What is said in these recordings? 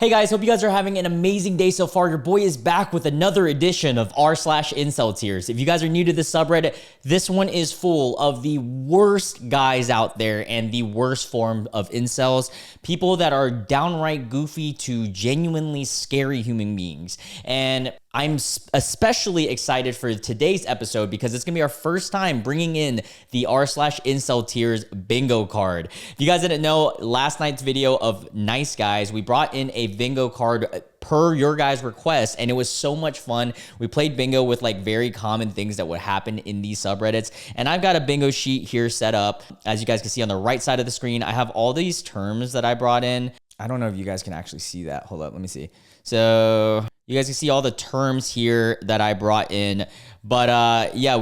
Hey guys, hope you guys are having an amazing day so far. Your boy is back with another edition of r/IncelTears. If you guys are new to this subreddit, this one is full of the worst guys out there and the worst form of incels. People that are downright goofy to genuinely scary human beings. And I'm especially excited for today's episode because it's going to be our first time bringing in the r/IncelTears bingo card. If you guys didn't know, last night's video of Nice Guys, we brought in a bingo card per your guys' request, and it was so much fun. We played bingo with like very common things that would happen in these subreddits, and I've got a bingo sheet here set up. As you guys can see on the right side of the screen, I have all these terms that I brought in. I don't know if you guys can actually see that. Hold up, let me see. So you guys can see all the terms here that I brought in, but yeah,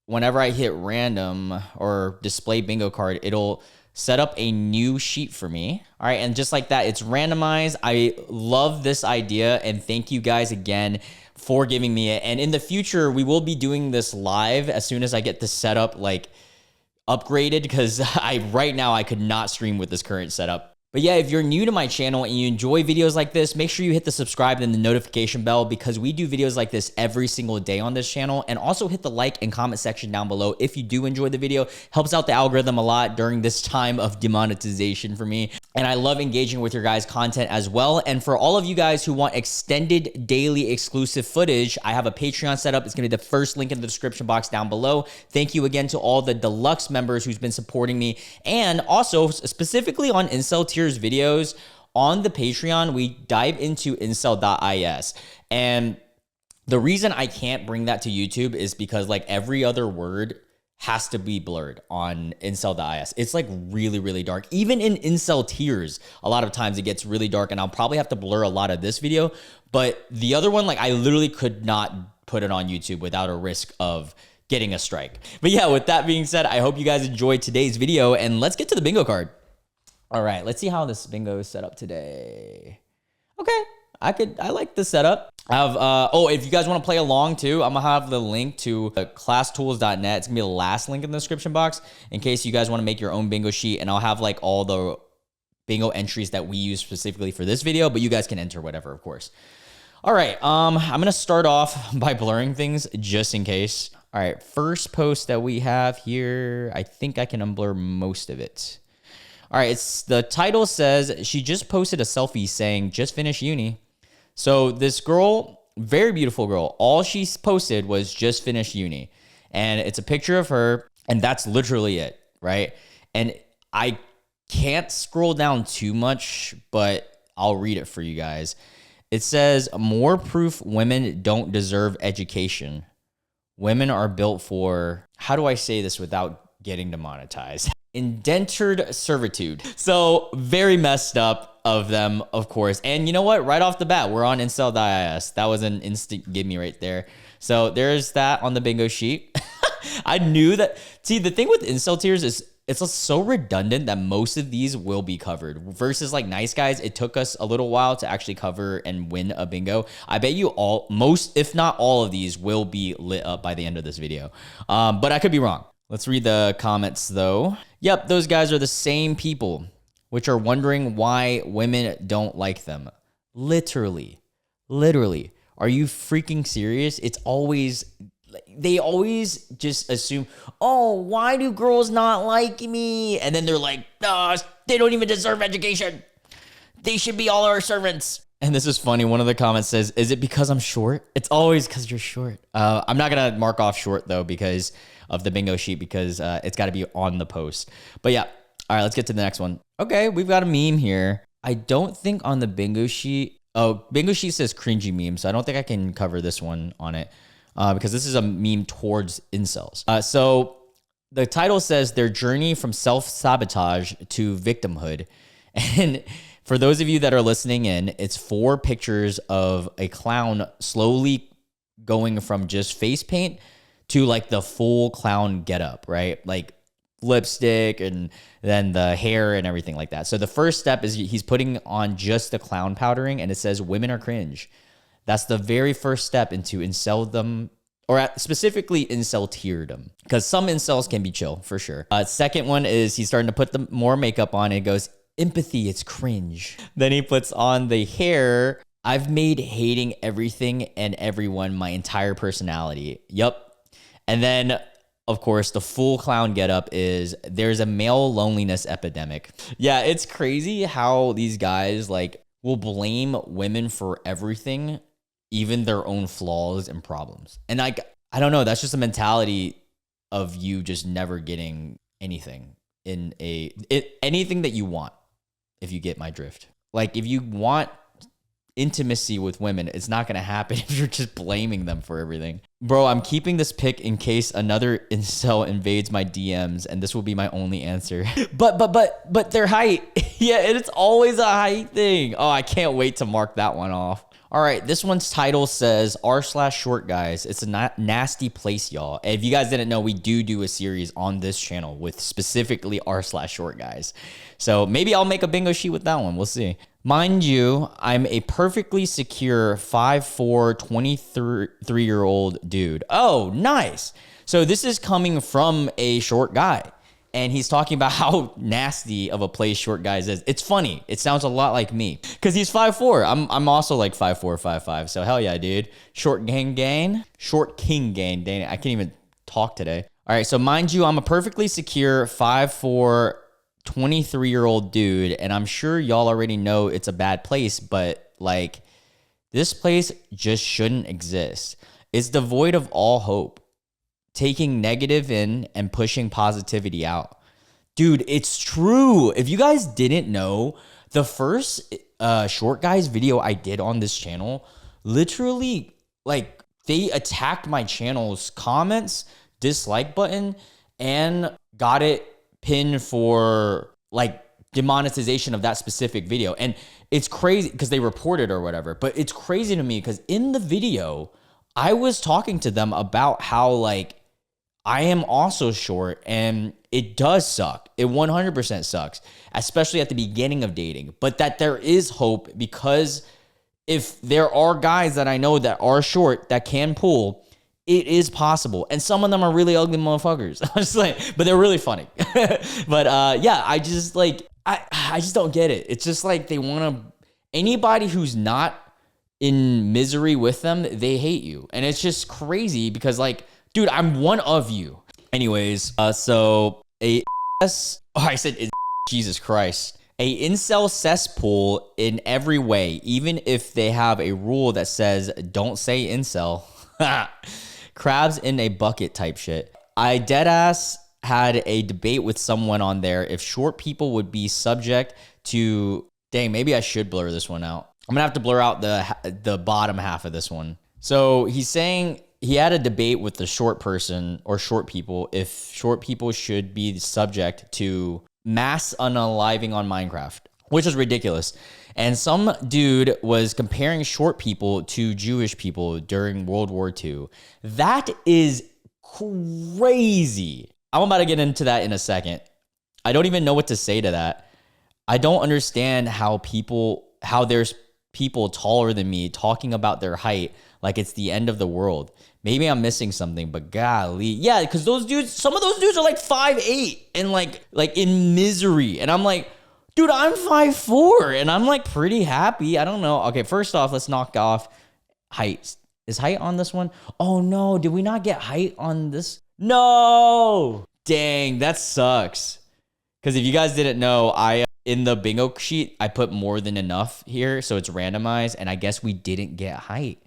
whenever I hit random or display bingo card, it'll set up a new sheet for me. All right, and just like that, it's randomized. I love this idea, and thank you guys again for giving me it. And in the future, we will be doing this live as soon as I get this setup like upgraded, because right now I could not stream with this current setup. But yeah, if you're new to my channel and you enjoy videos like this, make sure you hit the subscribe and the notification bell, because we do videos like this every single day on this channel. And also hit the like and comment section down below if you do enjoy the video. Helps out the algorithm a lot during this time of demonetization for me. And I love engaging with your guys' content as well. And for all of you guys who want extended daily exclusive footage, I have a Patreon set up. It's going to be the first link in the description box down below. Thank you again to all the deluxe members who's been supporting me. And also specifically on IncelTears videos on the Patreon, we dive into incel.is. And the reason I can't bring that to YouTube is because like every other word has to be blurred on incel.is. It's like really, really dark. Even in IncelTears, a lot of times it gets really dark, and I'll probably have to blur a lot of this video. But the other one, like I literally could not put it on YouTube without a risk of getting a strike. But yeah, with that being said, I hope you guys enjoyed today's video, and let's get to the bingo card. All right, let's see how this bingo is set up today. Okay, I like the setup. I have, if you guys want to play along too, I'm gonna have the link to classtools.net. It's gonna be the last link in the description box in case you guys want to make your own bingo sheet, and I'll have like all the bingo entries that we use specifically for this video, but you guys can enter whatever, of course. All right, I'm gonna start off by blurring things just in case. All right, first post that we have here, I think I can unblur most of it. All right, the title says, she just posted a selfie saying, just finished uni. So this girl, very beautiful girl, all she posted was just finished uni. And it's a picture of her, and that's literally it, right? And I can't scroll down too much, but I'll read it for you guys. It says, more proof women don't deserve education. Women are built for, how do I say this without getting demonetized? Indentured servitude. So very messed up of them, of course. And you know what? Right off the bat, we're on incel.is. That was an instant give me right there. So there's that on the bingo sheet. I knew that. See, the thing with IncelTears is it's so redundant that most of these will be covered. Versus like Nice Guys, it took us a little while to actually cover and win a bingo. I bet you most, if not all of these will be lit up by the end of this video. But I could be wrong. Let's read the comments though. Yep, those guys are the same people, which are wondering why women don't like them. Literally. Are you freaking serious? They always just assume, oh, why do girls not like me? And then they're like, oh, they don't even deserve education. They should be all our servants. And this is funny. One of the comments says, is it because I'm short? It's always because you're short. I'm not going to mark off short though, because of the bingo sheet, because it's got to be on the post. But yeah, all right, let's get to the next one. Okay, we've got a meme here. I don't think on the bingo sheet, bingo sheet says cringy meme, so I don't think I can cover this one on it because this is a meme towards incels. So the title says their journey from self-sabotage to victimhood. And for those of you that are listening in, it's 4 pictures of a clown slowly going from just face paint to like the full clown getup, right? Like lipstick and then the hair and everything like that. So the first step is he's putting on just the clown powdering, and it says women are cringe. That's the very first step into inceldom, or specifically IncelTeardom, because some incels can be chill for sure. Second one is he's starting to put more makeup on, and it goes, empathy, it's cringe. Then he puts on the hair. I've made hating everything and everyone my entire personality. Yup. And then, of course, the full clown getup is there's a male loneliness epidemic. Yeah, it's crazy how these guys like will blame women for everything, even their own flaws and problems. And like, I don't know, that's just a mentality of you just never getting anything in anything that you want, if you get my drift. Like, if you want intimacy with women, it's not going to happen if you're just blaming them for everything. Bro, I'm keeping this pic in case another incel invades my DMs, and this will be my only answer. but their height. Yeah, it's always a height thing. Oh, I can't wait to mark that one off. All right, this one's title says r/short guys. It's a nasty place, y'all. If you guys didn't know, we do a series on this channel with specifically r/short guys. So maybe I'll make a bingo sheet with that one. We'll see. Mind you, I'm a perfectly secure 5'4", 23-year-old dude. Oh, nice. So this is coming from a short guy. And he's talking about how nasty of a place short guys is. It's funny. It sounds a lot like me because he's 5'4". I'm also like 5'4", 5'5". So hell yeah, dude. Short king gang. Dang it, I can't even talk today. All right. So mind you, I'm a perfectly secure 5'4", 23-year-old dude. And I'm sure y'all already know it's a bad place, but like this place just shouldn't exist. It's devoid of all hope. Taking negative in and pushing positivity out. Dude, it's true. If you guys didn't know, the first short guys video I did on this channel, literally, like, they attacked my channel's comments, dislike button, and got it pinned for, like, demonetization of that specific video. And it's crazy because they reported or whatever, but it's crazy to me because in the video, I was talking to them about how, like, I am also short and it does suck. It 100% sucks, especially at the beginning of dating, but that there is hope because if there are guys that I know that are short that can pull, it is possible. And some of them are really ugly motherfuckers. I'm just like, but they're really funny. But yeah, I just like, I just don't get it. It's just like they want to, anybody who's not in misery with them, they hate you. And it's just crazy because like, dude, I'm one of you. Anyways, so I said Jesus Christ. A incel cesspool in every way, even if they have a rule that says don't say incel. Crabs in a bucket type shit. I deadass had a debate with someone on there if short people would be subject to, dang, maybe I should blur this one out. I'm gonna have to blur out the bottom half of this one. So he's saying he had a debate with the short person or short people if short people should be subject to mass unaliving on Minecraft, which is ridiculous. And some dude was comparing short people to Jewish people during World War II. That is crazy. I'm about to get into that in a second. I don't even know what to say to that. I don't understand how there's people taller than me talking about their height like it's the end of the world. Maybe I'm missing something, but golly. Yeah, because those dudes, some of those dudes are like 5'8" and like in misery. And I'm like, dude, I'm 5'4" and I'm like pretty happy. I don't know. Okay, first off, let's knock off height. Is height on this one? Oh no, did we not get height on this? No! Dang, that sucks. Because if you guys didn't know, in the bingo sheet, I put more than enough here, so it's randomized, and I guess we didn't get height.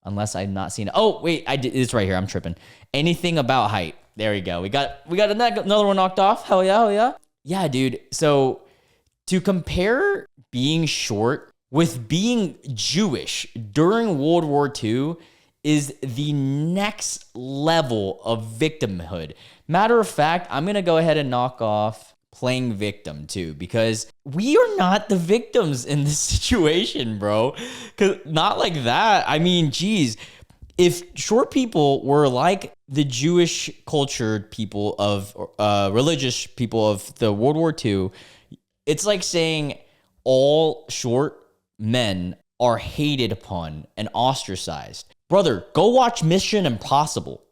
Unless I've not seen it. Oh, wait, I did. It's right here. I'm tripping. Anything about height. There we go. We got another one knocked off. Hell yeah, hell yeah. Yeah, dude. So to compare being short with being Jewish during World War II is the next level of victimhood. Matter of fact, I'm going to go ahead and knock off playing victim too, because we are not the victims in this situation, bro. Cause not like that. I mean, geez, if short people were like the Jewish cultured people of religious people of the World War II, it's like saying all short men are hated upon and ostracized. Brother, go watch Mission Impossible.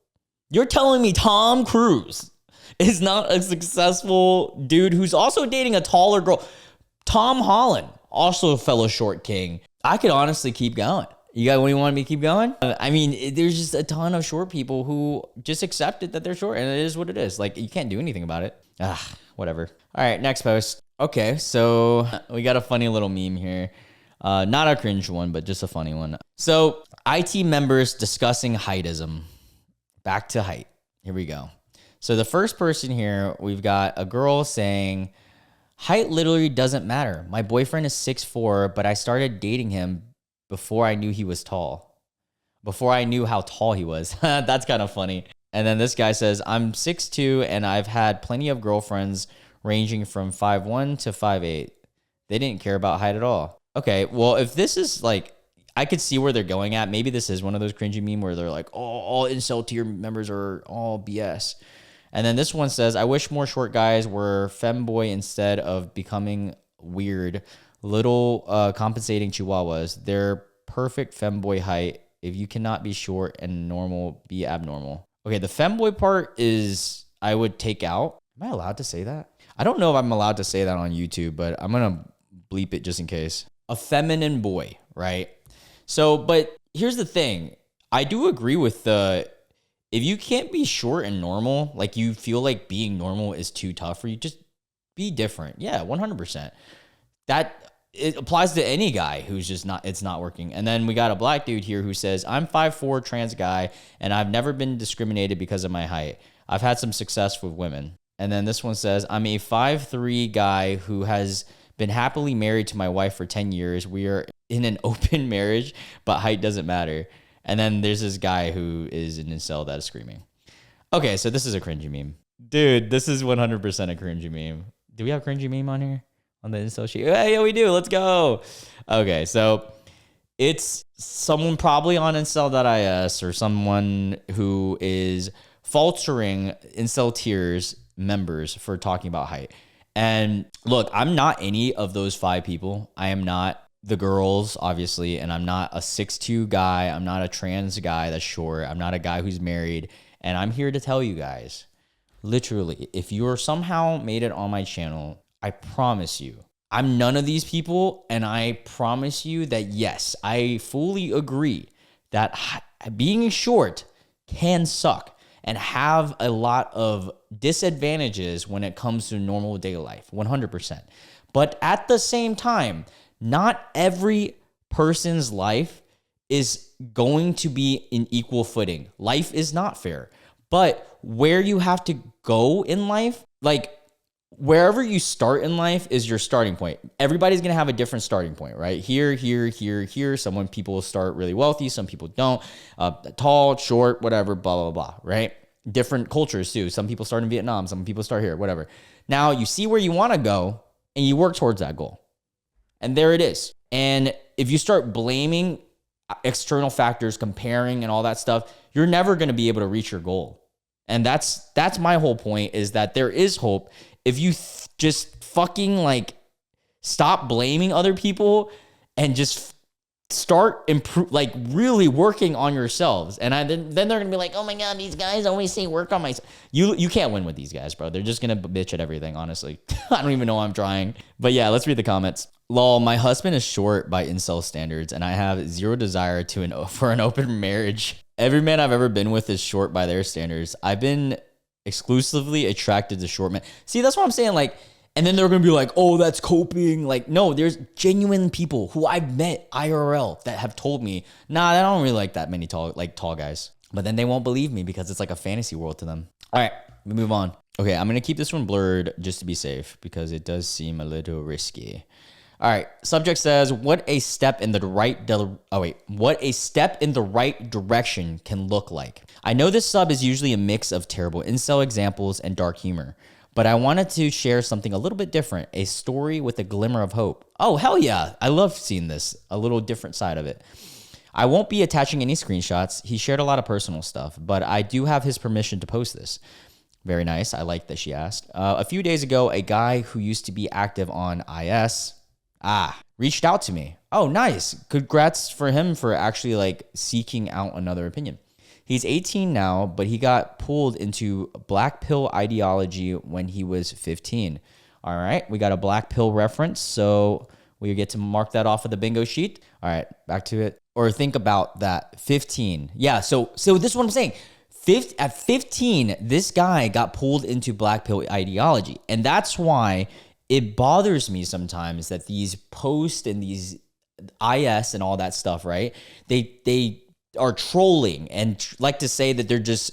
You're telling me Tom Cruise is not a successful dude who's also dating a taller girl. Tom Holland, also a fellow short king. I could honestly keep going. You want me to keep going? I mean, there's just a ton of short people who just accepted that they're short, and it is what it is. Like, you can't do anything about it. Whatever. All right, next post. Okay, so we got a funny little meme here. Not a cringe one, but just a funny one. So, IT members discussing heightism. Back to height. Here we go. So the first person here, we've got a girl saying, height literally doesn't matter. My boyfriend is 6'4", but I started dating him before I knew he was tall. Before I knew how tall he was. That's kind of funny. And then this guy says, I'm 6'2", and I've had plenty of girlfriends ranging from 5'1" to 5'8". They didn't care about height at all. Okay, well, if this is like, I could see where they're going at. Maybe this is one of those cringy meme where they're like, oh, all IncelTears members are all BS. And then this one says, I wish more short guys were femboy instead of becoming weird little compensating chihuahuas. They're perfect femboy height. If you cannot be short and normal, be abnormal. Okay, the femboy part is, I would take out. Am I allowed to say that? I don't know if I'm allowed to say that on YouTube, but I'm going to bleep it just in case. A feminine boy, right? So, but here's the thing. I do agree with if you can't be short and normal, like you feel like being normal is too tough for you, just be different. Yeah, 100%. That it applies to any guy who's just it's not working. And then we got a black dude here who says, I'm 5'4", trans guy, and I've never been discriminated because of my height. I've had some success with women. And then this one says, I'm a 5'3" guy who has been happily married to my wife for 10 years. We are in an open marriage, but height doesn't matter. And then there's this guy who is an incel that is screaming. Okay, so this is a cringy meme. Dude, this is 100% a cringy meme. Do we have cringy meme on here? On the incel sheet? Yeah, we do. Let's go. Okay, so it's someone probably on incel.is or someone who is faltering IncelTears members for talking about height. And look, I'm not any of those 5 people. I am not the girls, obviously, and I'm not a 6'2" guy. I'm not a trans guy that's short. I'm not a guy who's married. And I'm here to tell you guys, literally, if you're somehow made it on my channel, I promise you, I'm none of these people. And I promise you that, yes, I fully agree that being short can suck and have a lot of disadvantages when it comes to normal day life, 100%. But at the same time, not every person's life is going to be in equal footing. Life is not fair. But where you have to go in life, like wherever you start in life is your starting point. Everybody's going to have a different starting point, right? Here. Some people start really wealthy. Some people don't. Tall, short, whatever, blah, blah, blah, right? Different cultures too. Some people start in Vietnam. Some people start here, whatever. Now you see where you want to go and you work towards that goal. And there it is. And if you start blaming external factors, comparing and all that stuff, you're never going to be able to reach your goal. And that's my whole point, is that there is hope if you just fucking like stop blaming other people and just start really working on yourselves. And then they're gonna be like, oh my god, these guys always say work on myself. You can't win with these guys, bro. They're just gonna bitch at everything, honestly. I don't even know why I'm trying. But yeah, let's read the comments. Lol, my husband is short by incel standards, and I have zero desire for an open marriage. Every man I've ever been with is short by their standards. I've been exclusively attracted to short men. See, that's what I'm saying. Like, and then they're going to be like, oh, that's coping. Like, no, there's genuine people who I've met IRL that have told me, nah, I don't really like that many tall guys. But then they won't believe me because it's like a fantasy world to them. All right, we move on. Okay, I'm going to keep this one blurred just to be safe because it does seem a little risky. All right, subject says, what a step in the right direction can look like. I know this sub is usually a mix of terrible incel examples and dark humor, but I wanted to share something a little bit different, a story with a glimmer of hope. Oh, hell yeah. I love seeing this, a little different side of it. I won't be attaching any screenshots. He shared a lot of personal stuff, but I do have his permission to post this. Very nice. I like that she asked. A few days ago, a guy who used to be active on IS reached out to me. Oh, nice. Congrats for him for actually like seeking out another opinion. He's 18 now, but he got pulled into black pill ideology when he was 15. All right, we got a black pill reference, so we get to mark that off of the bingo sheet. All right, back to it. Or think about that, 15. Yeah, so this is what I'm saying. At 15, this guy got pulled into black pill ideology. And that's why it bothers me sometimes that these posts and these IS and all that stuff, right? They are trolling and like to say that they're just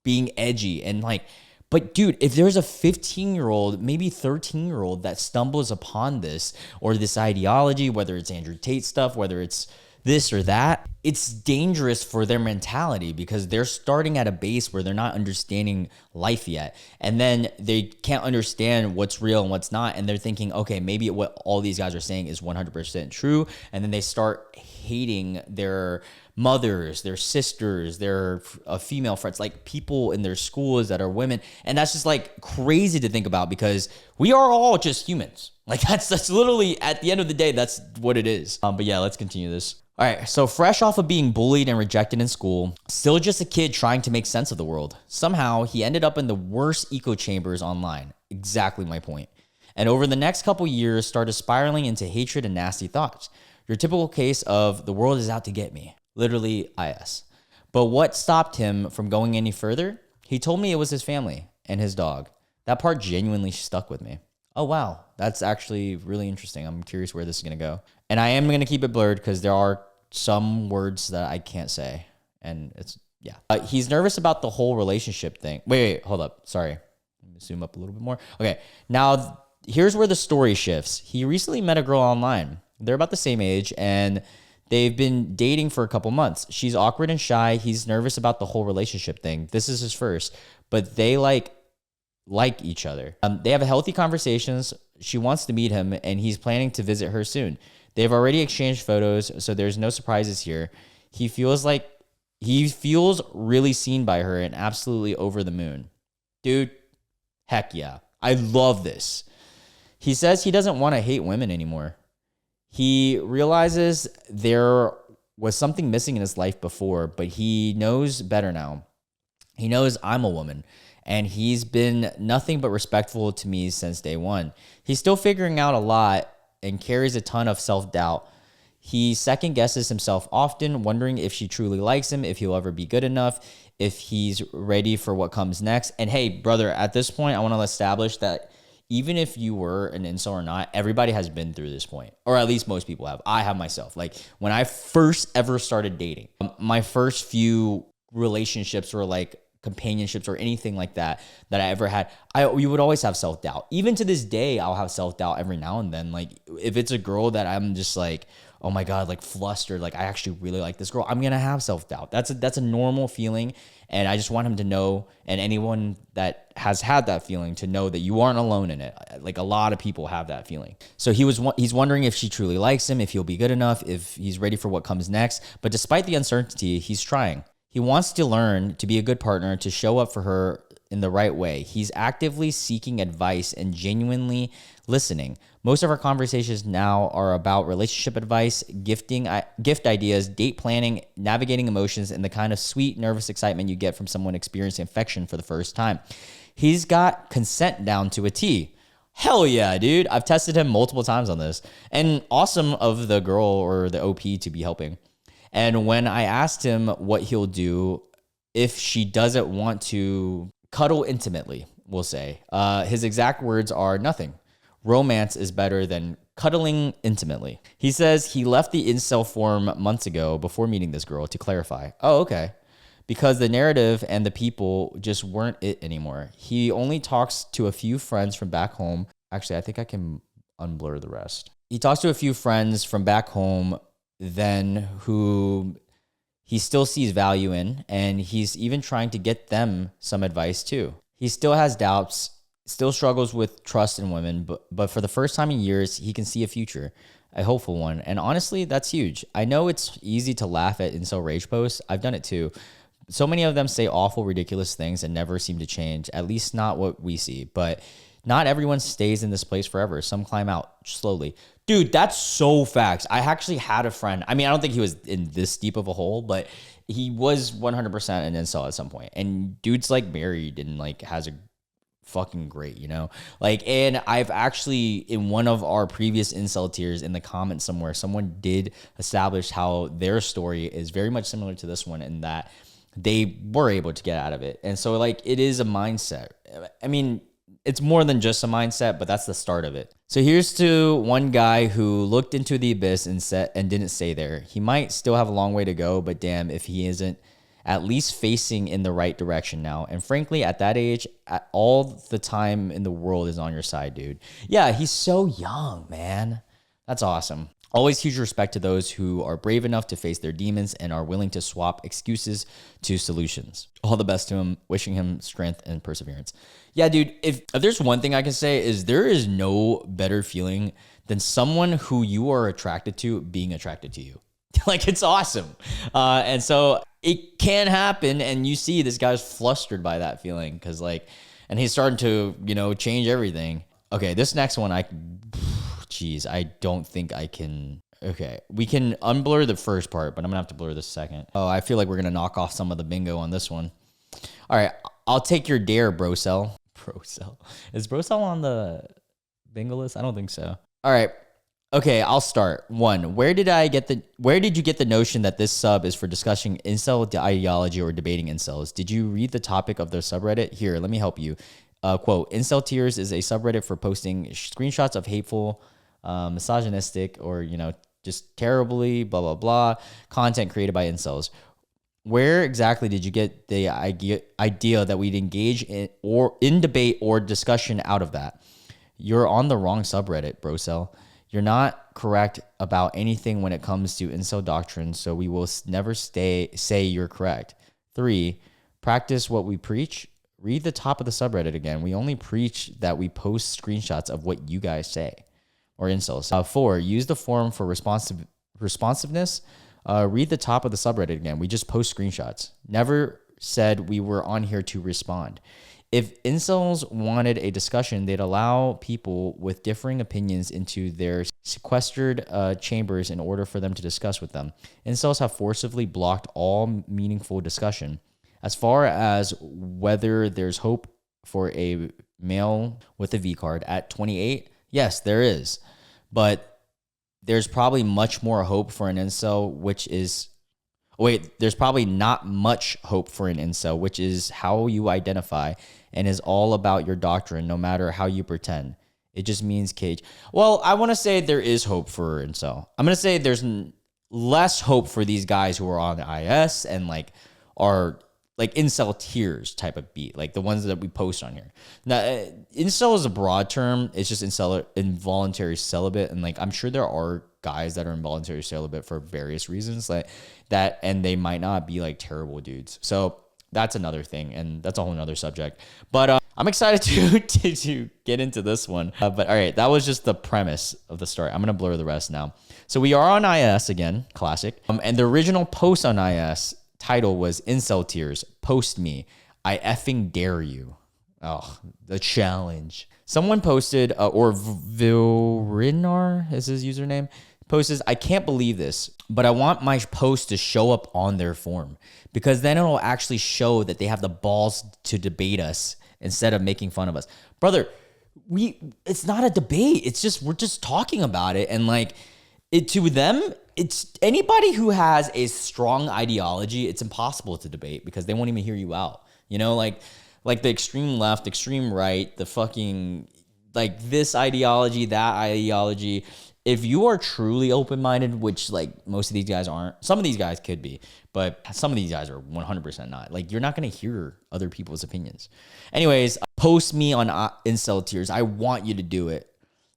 being edgy and like, but dude, if there's a 15-year-old, maybe 13-year-old that stumbles upon this or this ideology, whether it's Andrew Tate stuff, whether it's this or that, it's dangerous for their mentality because they're starting at a base where they're not understanding life yet. And then they can't understand what's real and what's not. And they're thinking, okay, maybe what all these guys are saying is 100% true. And then they start hating their mothers, their sisters, their female friends, like people in their schools that are women. And that's just like crazy to think about because we are all just humans. Like that's literally at the end of the day, that's what it is. But yeah, let's continue this. All right, so fresh off of being bullied and rejected in school, still just a kid trying to make sense of the world. Somehow, he ended up in the worst echo chambers online. Exactly my point. And over the next couple years, started spiraling into hatred and nasty thoughts. Your typical case of the world is out to get me. Literally, IS. But what stopped him from going any further? He told me it was his family and his dog. That part genuinely stuck with me. Oh, wow. That's actually really interesting. I'm curious where this is going to go. And I am going to keep it blurred because there are some words that I can't say. And it's, yeah. He's nervous about the whole relationship thing. Wait, hold up. Sorry. Let me zoom up a little bit more. Okay. Now, here's where the story shifts. He recently met a girl online. They're about the same age and they've been dating for a couple months. She's awkward and shy. He's nervous about the whole relationship thing. This is his first, but they like each other. They have healthy conversations. She wants to meet him and he's planning to visit her soon. They've already exchanged photos, so there's no surprises here. He feels really seen by her and absolutely over the moon. Dude, heck yeah. I love this. He says he doesn't want to hate women anymore. He realizes there was something missing in his life before, but he knows better now. He knows I'm a woman. And he's been nothing but respectful to me since day one. He's still figuring out a lot and carries a ton of self-doubt. He second guesses himself often, wondering if she truly likes him, if he'll ever be good enough, if he's ready for what comes next. And hey, brother, at this point, I want to establish that even if you were an incel or not, everybody has been through this point, or at least most people have. I have myself. Like when I first ever started dating, my first few relationships were like companionships or anything like that I ever had, you would always have self-doubt. Even to this day, I'll have self-doubt every now and then. Like if it's a girl that I'm just like, oh my God, like flustered, like I actually really like this girl, I'm going to have self-doubt. That's a normal feeling. And I just want him to know, and anyone that has had that feeling to know that you aren't alone in it. Like a lot of people have that feeling. So he's wondering if she truly likes him, if he'll be good enough, if he's ready for what comes next. But despite the uncertainty, he's trying. He wants to learn to be a good partner, to show up for her in the right way. He's actively seeking advice and genuinely listening. Most of our conversations now are about relationship advice, gift ideas, date planning, navigating emotions, and the kind of sweet, nervous excitement you get from someone experiencing affection for the first time. He's got consent down to a T. Hell yeah, dude. I've tested him multiple times on this. And awesome of the girl or the OP to be helping. And when I asked him what he'll do if she doesn't want to cuddle intimately, we'll say, his exact words are nothing. Romance is better than cuddling intimately. He says he left the incel form months ago before meeting this girl to clarify. Oh, okay. Because the narrative and the people just weren't it anymore. He only talks to a few friends from back home. Actually, I think I can unblur the rest. He talks to a few friends from back home then who he still sees value in, and he's even trying to get them some advice too. He still has doubts, still struggles with trust in women, but for the first time in years, he can see a future, a hopeful one. And honestly, that's huge. I know it's easy to laugh at incel rage posts. I've done it too. So many of them say awful, ridiculous things and never seem to change, at least not what we see. But not everyone stays in this place forever. Some climb out slowly. Dude, that's so facts. I actually had a friend. I mean, I don't think he was in this deep of a hole, but he was 100% an incel at some point. And dude's like married and like has a fucking great, you know? Like, and I've actually, in one of our previous IncelTears in the comments somewhere, someone did establish how their story is very much similar to this one in that they were able to get out of it. And so like, it is a mindset. I mean, it's more than just a mindset, but that's the start of it. So here's to one guy who looked into the abyss and didn't stay there. He might still have a long way to go, but damn if he isn't at least facing in the right direction now. And frankly, at that age, all the time in the world is on your side, dude. Yeah, he's so young, man. That's awesome. Always huge respect to those who are brave enough to face their demons and are willing to swap excuses to solutions. All the best to him, wishing him strength and perseverance. Yeah, dude, if there's one thing I can say is there is no better feeling than someone who you are attracted to being attracted to you. Like, it's awesome. And so it can happen. And you see this guy's flustered by that feeling because like, and he's starting to, you know, change everything. Okay, this next one, I don't think I can. Okay, we can unblur the first part, but I'm gonna have to blur the second. Oh, I feel like we're gonna knock off some of the bingo on this one. All right, I'll take your dare, Brocell. Brocell. Is Brocell on the bingo list? I don't think so. All right. Okay, I'll start. 1, where did you get the notion that this sub is for discussing incel ideology or debating incels? Did you read the topic of the subreddit? Here, let me help you. Quote, IncelTears is a subreddit for posting screenshots of hateful, misogynistic, or, you know, just terribly, blah, blah, blah, content created by incels. Where exactly did you get the idea that we'd engage in debate or discussion out of that? You're on the wrong subreddit, Brocell. You're not correct about anything when it comes to incel doctrine, so we will never say you're correct. 3, practice what we preach. Read the top of the subreddit again. We only preach that we post screenshots of what you guys say, or incels. 4, use the forum for responsiveness. Read the top of the subreddit again. We just post screenshots. Never said we were on here to respond. If incels wanted a discussion, they'd allow people with differing opinions into their sequestered chambers in order for them to discuss with them. Incels have forcibly blocked all meaningful discussion. As far as whether there's hope for a male with a V card at 28, yes, there is. But there's probably much more hope for an incel, there's probably not much hope for an incel, which is how you identify and is all about your doctrine, no matter how you pretend. It just means cage. Well, I want to say there is hope for incel. I'm going to say there's less hope for these guys who are on IS and like are like IncelTears type of beat, like the ones that we post on here. Now, incel is a broad term. It's just involuntary celibate. And like, I'm sure there are guys that are involuntary celibate for various reasons like that. And they might not be like terrible dudes. So that's another thing. And that's a whole nother subject, but I'm excited to get into this one. But all right, that was just the premise of the story. I'm going to blur the rest now. So we are on IS again, classic. And the original post on IS title was IncelTears, post me. I effing dare you. Oh, the challenge. Someone posted, or Vilrinar is his username, posted, I can't believe this, but I want my post to show up on their forum because then it'll actually show that they have the balls to debate us instead of making fun of us. Brother, it's not a debate. It's just, we're just talking about it. And like to them, it's anybody who has a strong ideology, it's impossible to debate because they won't even hear you out. You know, like the extreme left, extreme right, the fucking, like this ideology, that ideology. If you are truly open-minded, which like most of these guys aren't, some of these guys could be, but some of these guys are 100% not. Like you're not going to hear other people's opinions. Anyways, post me on IncelTears. I want you to do it.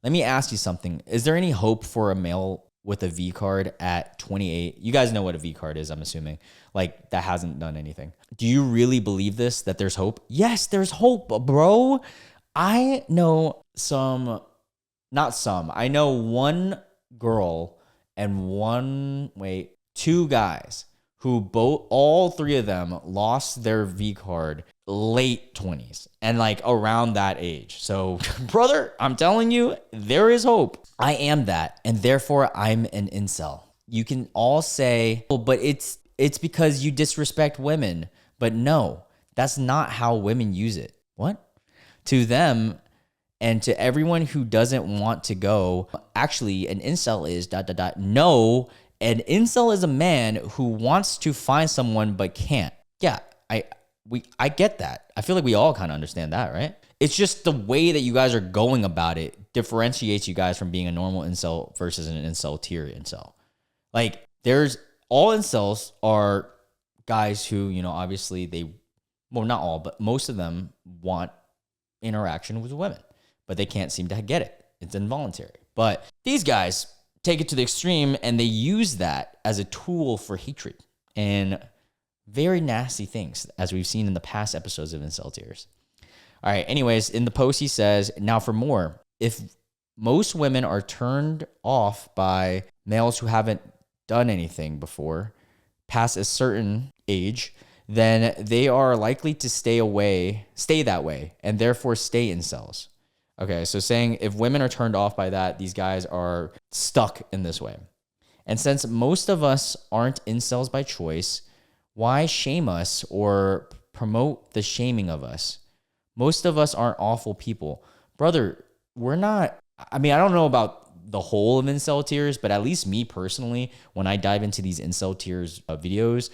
Let me ask you something. Is there any hope for a male with a V card at 28? You guys know what a V card is, I'm assuming. Like that hasn't done anything. Do you really believe this, that there's hope? Yes, there's hope, bro. I know I know one girl and two guys who all three of them lost their V card late 20s and like around that age. So brother, I'm telling you, there is hope. I am that, and therefore I'm an incel. You can all say, oh, but it's because you disrespect women. But no, that's not how women use it. What? To them and to everyone who doesn't want to go, actually, an incel is ... No, an incel is a man who wants to find someone but can't. Yeah, I get that. I feel like we all kind of understand that, right? It's just the way that you guys are going about it differentiates you guys from being a normal incel versus an incel tier incel. Like, all incels are guys who, obviously well, not all, but most of them want interaction with women, but they can't seem to get it. It's involuntary. But these guys take it to the extreme and they use that as a tool for hatred and very nasty things, as we've seen in the past episodes of IncelTears. All right, anyways, in the post he says, now for more, if most women are turned off by males who haven't done anything before, past a certain age, then they are likely to stay that way, and therefore stay incels. Okay, so saying if women are turned off by that, these guys are stuck in this way. And since most of us aren't incels by choice, why shame us or promote the shaming of us? Most of us aren't awful people. Brother, we're not, I don't know about the whole of IncelTears, but at least me personally, when I dive into these IncelTears videos,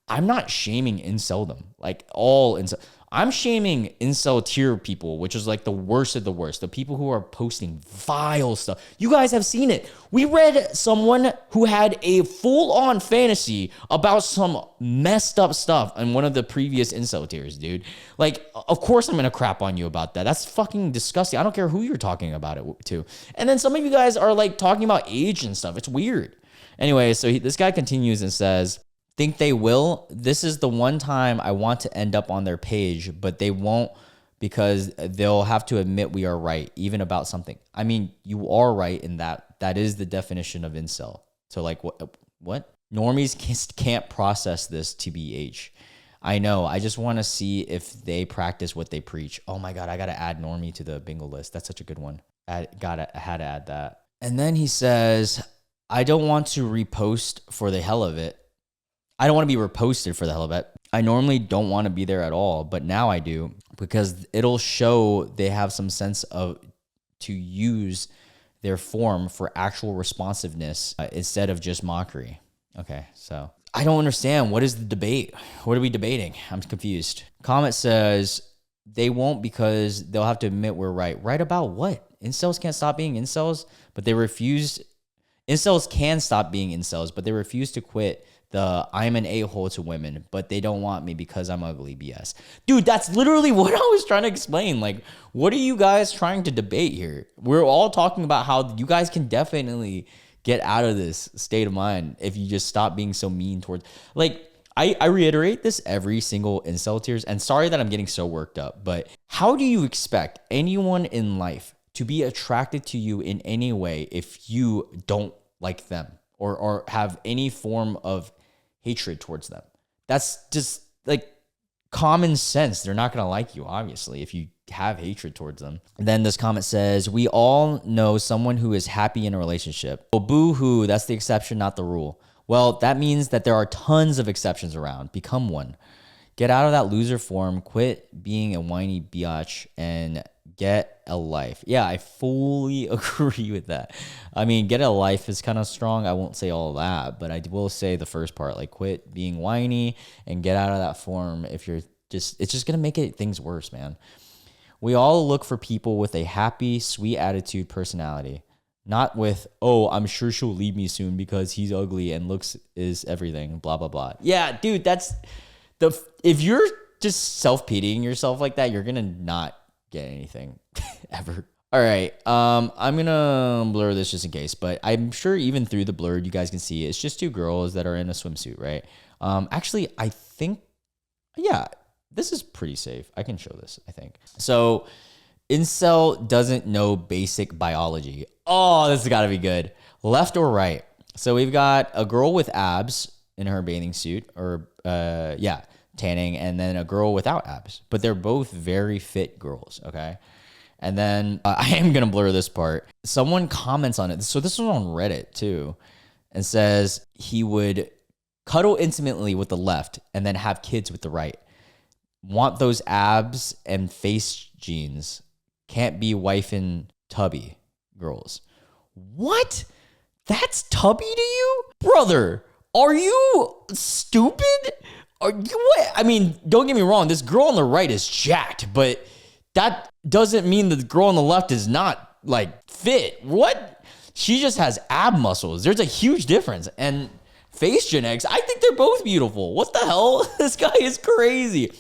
I'm not shaming inceldom, like all incel. I'm shaming incel tier people, which is like the worst of the worst. The people who are posting vile stuff. You guys have seen it. We read someone who had a full-on fantasy about some messed up stuff in one of the previous incel tiers, dude. Like, of course I'm going to crap on you about that. That's fucking disgusting. I don't care who you're talking about it to. And then some of you guys are like talking about age and stuff. It's weird. Anyway, so this guy continues and says, think they will? This is the one time I want to end up on their page, but they won't because they'll have to admit we are right, even about something. You are right in that. That is the definition of incel. So like, what? Normies can't process this, TBH. I know. I just want to see if they practice what they preach. Oh my God, I got to add normie to the bingo list. That's such a good one. I had to add that. And then he says, I don't want to repost for the hell of it. I don't want to be reposted for the hell of it. I normally don't want to be there at all, but now I do because it'll show they have some sense of to use their form for actual responsiveness instead of just mockery. Okay, so I don't understand. What is the debate? What are we debating? I'm confused. Comment says they won't because they'll have to admit we're right. Right about what? Incels can't stop being incels, but they refuse. Incels can stop being incels, but they refuse to quit the I'm an a-hole to women, but they don't want me because I'm ugly BS. Dude, that's literally what I was trying to explain. Like, what are you guys trying to debate here? We're all talking about how you guys can definitely get out of this state of mind if you just stop being so mean towards... Like, I reiterate this every single IncelTears, and sorry that I'm getting so worked up, but how do you expect anyone in life to be attracted to you in any way if you don't like them or have any form of hatred towards them? That's just like common sense. They're not going to like you, obviously, if you have hatred towards them. And then this comment says, we all know someone who is happy in a relationship. Well, boo-hoo, that's the exception, not the rule. Well, that means that there are tons of exceptions around. Become one. Get out of that loser form, quit being a whiny biatch, and get a life. Yeah, I fully agree with that. Get a life is kind of strong. I won't say all that, but I will say the first part, like quit being whiny and get out of that form. If you're it's just going to make things worse, man. We all look for people with a happy, sweet attitude personality, not with, oh, I'm sure she'll leave me soon because he's ugly and looks is everything, blah, blah, blah. Yeah, dude, if you're just self-pitying yourself like that, you're going to not get anything ever. All right. I'm going to blur this just in case, but I'm sure even through the blurred, you guys can see it's just two girls that are in a swimsuit, right? Actually, I think, yeah, this is pretty safe. I can show this, I think. So Incel doesn't know basic biology. Oh, this has got to be good. Left or right? So we've got a girl with abs in her bathing suit or, tanning, and then a girl without abs, but they're both very fit girls. Okay. And then I am going to blur this part. Someone comments on it. So this was on Reddit too, and says he would cuddle intimately with the left and then have kids with the right. Want those abs and face genes. can't be wifing tubby girls. What? That's tubby to you? Brother, are you stupid? Are you what? I mean, don't get me wrong. This girl on the right is jacked, but that doesn't mean that the girl on the left is not like fit. What? She just has ab muscles. There's a huge difference. And face genetics, I think they're both beautiful. What the hell? This guy is crazy.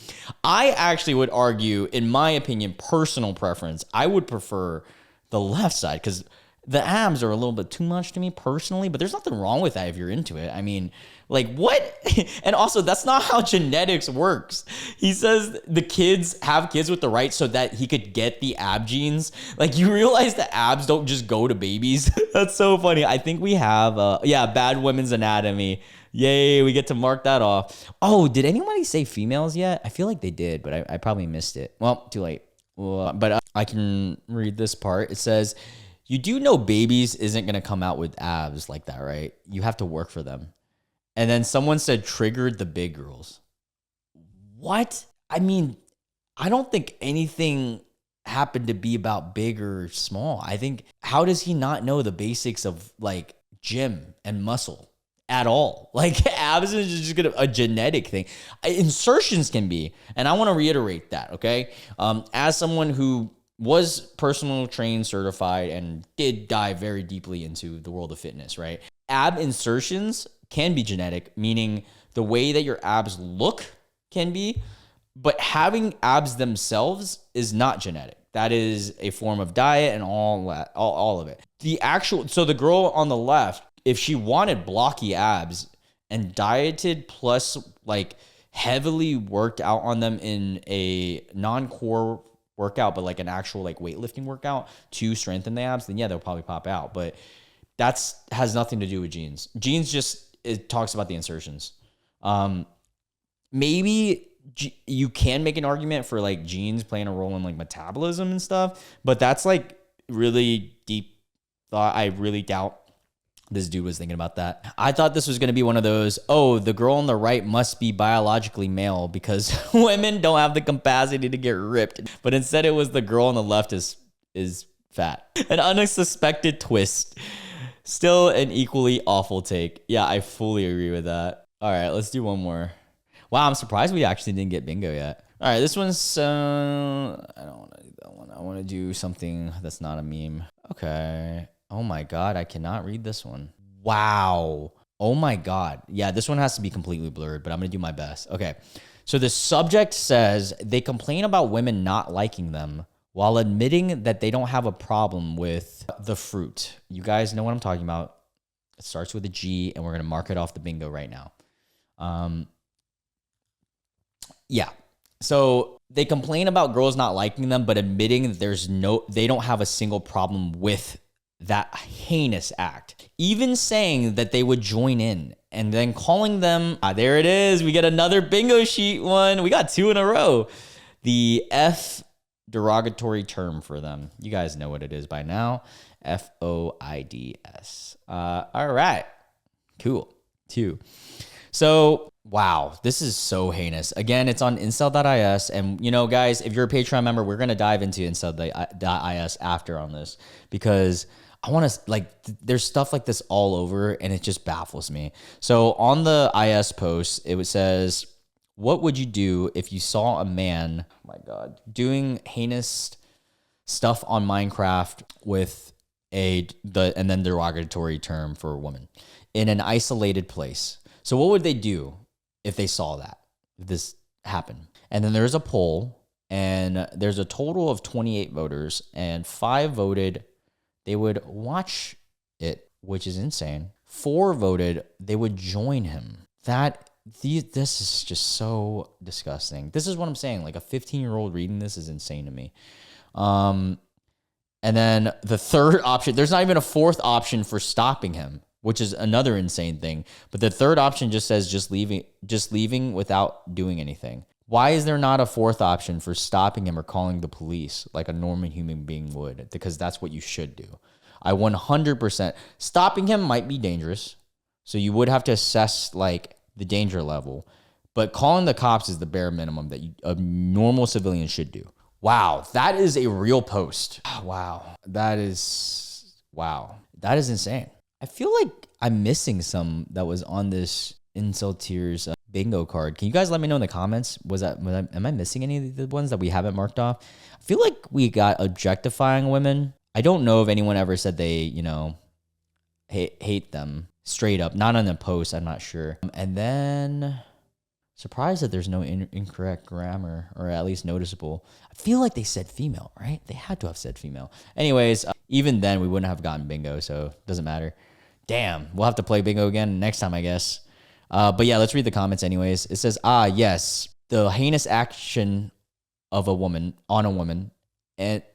I actually would argue, in my opinion, personal preference, I would prefer the left side because the abs are a little bit too much to me personally, but there's nothing wrong with that if you're into it. I mean, like what? And also, that's not how genetics works. He says the kids have kids with the right so that he could get the ab genes. Like, you realize the abs don't just go to babies. That's so funny. I think we have, Bad Women's Anatomy. Yay, we get to mark that off. Oh, did anybody say females yet? I feel like they did, but I probably missed it. Well, too late. But I can read this part. It says, you do know babies isn't going to come out with abs like that, right? You have to work for them. And then someone said triggered the big girls. What? I mean, I don't think anything happened to be about big or small. I think, how does he not know the basics of like gym and muscle at all? Like, abs is just a genetic thing. Insertions can be, and I want to reiterate that, okay? As someone who was personal trained, certified, and did dive very deeply into the world of fitness, right? Ab insertions can be genetic, meaning the way that your abs look can be, but having abs themselves is not genetic. That is a form of diet and all of it. So the girl on the left, if she wanted blocky abs and dieted plus like heavily worked out on them in a non-core workout, but like an actual like weightlifting workout to strengthen the abs, then yeah, they'll probably pop out. But that's has nothing to do with genes. Genes just, it talks about the insertions. Maybe you can make an argument for like genes playing a role in like metabolism and stuff, but that's like really deep thought. I really doubt this dude was thinking about that. I thought this was going to be one of those, oh, the girl on the right must be biologically male because women don't have the capacity to get ripped. But instead it was the girl on the left is fat. An unsuspected twist. Still an equally awful take. Yeah, I fully agree with that. All right, let's do one more. Wow, I'm surprised we actually didn't get bingo yet. All right, this one's, I don't want to do that one. I want to do something that's not a meme. Okay. Oh my God, I cannot read this one. Wow. Oh my God. Yeah, this one has to be completely blurred, but I'm going to do my best. Okay. So the subject says they complain about women not liking them while admitting that they don't have a problem with the fruit. You guys know what I'm talking about. It starts with a G, and we're going to mark it off the bingo right now. Yeah. So they complain about girls not liking them, but admitting that they don't have a single problem with that heinous act. Even saying that they would join in and then calling them, there it is. We get another bingo sheet one. We got 2 in a row. The F derogatory term for them. You guys know what it is by now. FOIDS. All right. Cool. 2. So, wow, this is so heinous. Again, it's on Incel.is. And, you know, guys, if you're a Patreon member, we're going to dive into Incel.is after on this because I want to, like, there's stuff like this all over and it just baffles me. So on the IS post, it says, what would you do if you saw a man, oh my God, doing heinous stuff on Minecraft with and then derogatory term for a woman in an isolated place? So what would they do if they saw that, if this happened? And then there's a poll, and there's a total of 28 voters, and 5 voted they would watch it, which is insane. 4 voted they would join him. This is just so disgusting. This is what I'm saying. Like, a 15-year-old reading this is insane to me. And then the third option, there's not even a fourth option for stopping him, which is another insane thing. But the third option just says just leaving without doing anything. Why is there not a fourth option for stopping him or calling the police like a normal human being would? Because that's what you should do. I 100%. Stopping him might be dangerous, so you would have to assess like the danger level. But calling the cops is the bare minimum that a normal civilian should do. Wow, that is a real post. Wow, that is insane. I feel like I'm missing some that was on this IncelTears bingo card. Can you guys let me know in the comments? Am I missing any of the ones that we haven't marked off? I feel like we got objectifying women. I don't know if anyone ever said they, you know, hate them straight up. Not on the post, I'm not sure. And then surprised that there's no incorrect grammar, or at least noticeable. I feel like they said female, right? They had to have said female. Anyways, even then we wouldn't have gotten bingo, so it doesn't matter. Damn, we'll have to play bingo again next time, I guess. But yeah, let's read the comments anyways. It says, yes, the heinous action of a woman on a woman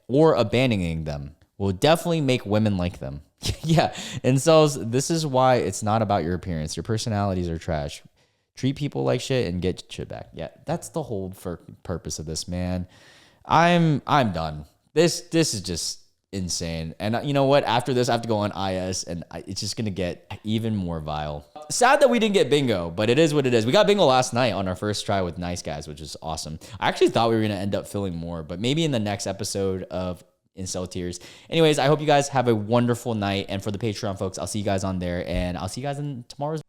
or abandoning them will definitely make women like them. Yeah, incels, this is why it's not about your appearance. Your personalities are trash. Treat people like shit and get shit back. Yeah, that's the whole purpose of this, man. I'm done. This is just insane. And you know what? After this, I have to go on IS, and it's just gonna get even more vile. Sad that we didn't get bingo, but it is what it is. We got bingo last night on our first try with nice guys, which is awesome. I actually thought we were gonna end up filling more, but maybe in the next episode of IncelTears. Anyways, I hope you guys have a wonderful night. And for the Patreon folks, I'll see you guys on there, and I'll see you guys in tomorrow's